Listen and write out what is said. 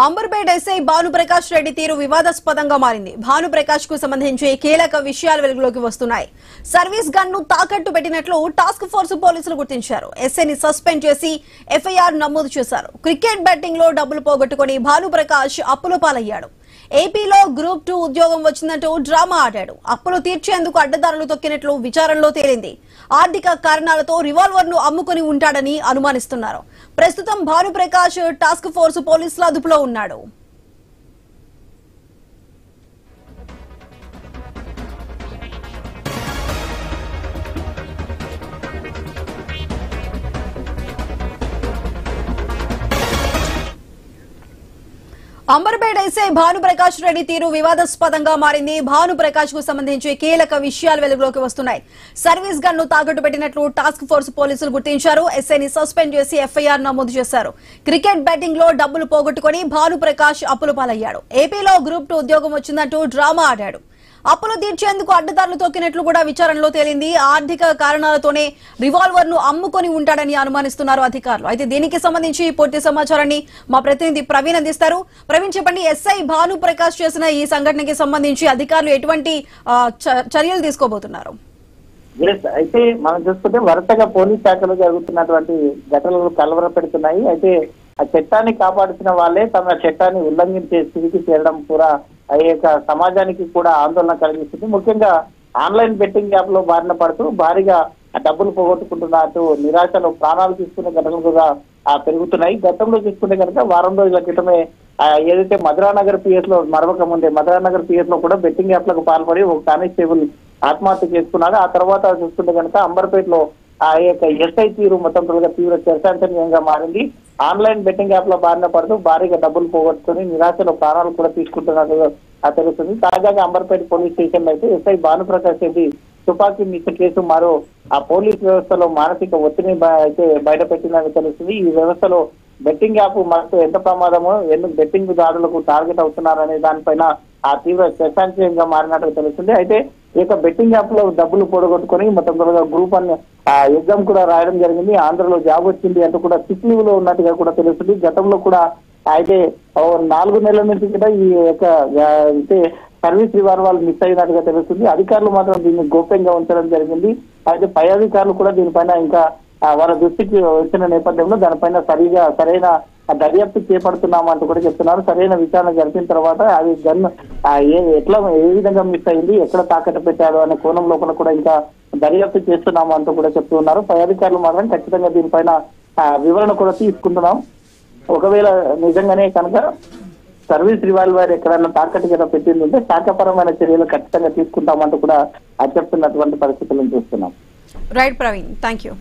Amberpet SI Bhanuprakash Reddy తీరు వివాదాస్పదంగా మారింది. భానుప్రకాష్ కు సంబంధించి కీలక విషయాలు వెలుగులోకి వస్తున్నాయి. సర్వీస్ గన్ ను తాకట్టు పెట్టినట్లు టాస్క్ ఫోర్స్ పోలీసులు గుర్తించారు. ఎస్ఐని సస్పెండ్ చేసి ఎఫ్ఐఆర్ నమోదు చేశారు. క్రికెట్ బెట్టింగ్ లో డబ్బులు పోగొట్టుకుని భానుప్రకాష్ అప్పుల పాలయ్యాడు. ఏపీలో గ్రూప్ 2 ఉద్యోగం వచ్చిందంటూ డ్రామా ఆడాడు. అప్పులు తీర్చేందుకు అడ్డదారులు తొక్కినట్లు విచారణలో తేలింది. ఆర్థిక కారణాలతో రివాల్వర్ ను అమ్ముకుని ఉంటాడని అనుమానిస్తున్నారు. ప్రస్తుతం భానుప్రకాష్ టాస్క్ ఫోర్స్ పోలీసుల అదుపులో ఉన్నాడు. అంబర్పేట ఎస్ఐ భానుప్రకాష్ రెడ్డి తీరు వివాదాస్పదంగా మారింది. భానుప్రకాష్ కు సంబంధించి కీలక విషయాలు వెలుగులోకి వస్తున్నాయి. సర్వీస్ గన్ ను తాకట్టు పెట్టినట్లు టాస్క్ ఫోర్స్ పోలీసులు గుర్తించారు. ఎస్ఐని సస్పెండ్ చేసి ఎఫ్ఐఆర్ నమోదు చేశారు. క్రికెట్ బెట్టింగ్ లో డబ్బులు పోగొట్టుకుని భానుప్రకాష్ అప్పుల పాలయ్యాడు. ఏపీలో గ్రూప్ 2 ఉద్యోగం వచ్చిందంటూ డ్రామా ఆడాడు. అప్పులు తీర్చేందుకు అడ్డదారులు తొక్కినట్లు కూడా విచారణలో తేలింది. ఆర్థిక కారణాలతోనే రివాల్వర్ ను అమ్ముకొని ఉంటాడని అనుమానిస్తున్నారు అధికారులు. అయితే దీనికి సంబంధించి పూర్తి సమాచారాన్ని మా ప్రతినిధి ప్రవీణ్ అందిస్తారు. ప్రవీణ్, చెప్పండి, ఎస్ఐ భానుప్రకాష్ చేసిన ఈ సంఘటనకి సంబంధించి అధికారులు ఎటువంటి చర్యలు తీసుకోబోతున్నారు? అయితే మనం చూసుకుంటే వరుసగా పోలీస్ శాఖలో జరుగుతున్నటువంటి ఘటనలు కలవర పెడుతున్నాయి. అయితే ఆ చట్టాన్ని కాపాడుతున్న వాళ్ళే తమ చట్టాన్ని ఉల్లంఘించే స్థితికి చేరడం కూడా ఆ యొక్క సమాజానికి కూడా ఆందోళన కలిగిస్తుంది. ముఖ్యంగా ఆన్లైన్ బెట్టింగ్ యాప్ లో బారిన పడుతూ భారీగా డబ్బులు పోగొట్టుకుంటున్నట్టు నిరాశలో ప్రాణాలు తీసుకునే ఘటనలు కూడా పెరుగుతున్నాయి. గతంలో చూసుకుంటే కనుక వారం రోజుల క్రితమే ఏదైతే మధురానగర్ పిఎస్ లో మరొక ముందే మధురానగర్ పిఎస్ లో కూడా బెట్టింగ్ యాప్ లకు పాల్పడి ఒక కానిస్టేబుల్ ఆత్మహత్య చేసుకున్నారు. ఆ తర్వాత చూసుకుంటే కనుక అంబర్పేటలో ఆ యొక్క ఎస్ఐ తీరు మొత్తం తీవ్ర చర్చాంతర్యంగా మారింది. ఆన్లైన్ బెట్టింగ్ యాప్ లో బారిన పడుతూ భారీగా డబ్బులు పోగొట్టుకుని నిరాశలో ప్రాణాలు కూడా తీసుకుంటున్నట్టు తెలుస్తుంది. తాజాగా అంబర్పేట పోలీస్ స్టేషన్ లో అయితే ఎస్ఐ భానుప్రకాష్ రెడ్డి తుపాకీ మిస్ కేసు మరో ఆ పోలీస్ వ్యవస్థలో మానసిక ఒత్తిడిని అయితే బయటపెట్టిందని తెలుస్తుంది. ఈ వ్యవస్థలో బెట్టింగ్ యాప్ మనకు ఎంత ప్రమాదమో, ఎందుకు బెట్టింగ్ దాడులకు టార్గెట్ అవుతున్నారనే దానిపైన ఆ తీవ్ర చర్చాంశంగా మారినట్టు తెలుస్తుంది. అయితే ఈ యొక్క బెట్టింగ్ యాప్ లో డబ్బులు పొడగొట్టుకుని మొత్తం గ్రూప్ 1 ఎగ్జామ్ కూడా రాయడం జరిగింది. ఆంధ్రలో జాబ్ వచ్చింది అంటూ కూడా సిక్ లీవ్ లో ఉన్నట్టుగా కూడా తెలుస్తుంది. గతంలో కూడా అయితే 4 నెలల నుంచి కూడా ఈ యొక్క అయితే సర్వీస్ రివాల్వర్ మిస్ అయినట్టుగా తెలుస్తుంది. అధికారులు మాత్రం దీన్ని గోప్యంగా ఉంచడం జరిగింది. అయితే పై అధికారులు కూడా దీనిపైన ఇంకా వాళ్ళ దృష్టికి వచ్చిన నేపథ్యంలో దానిపైన సరైన దర్యాప్తు చేపడుతున్నామంటూ కూడా చెప్తున్నారు. సరైన విచారణ జరిపిన తర్వాత అది గన్ ఏ విధంగా మిస్ అయింది, ఎక్కడ తాకట్టు పెట్టాడు అనే కోణం లోపల కూడా ఇంకా దర్యాప్తు చేస్తున్నాము అంటూ కూడా చెప్తున్నారు. పై అధికారులు మాత్రం ఖచ్చితంగా దీనిపైన వివరణ కూడా తీసుకుంటున్నాం. ఒకవేళ నిజంగానే కనుక సర్వీస్ రివాల్వర్ ఎక్కడన్నా తాకట్టు కదా పెట్టింది ఉంటే శాఖపరమైన చర్యలు ఖచ్చితంగా తీసుకుంటామంటూ కూడా చెప్తున్నటువంటి పరిస్థితులను చూస్తున్నాం. Right Praveen, thank you.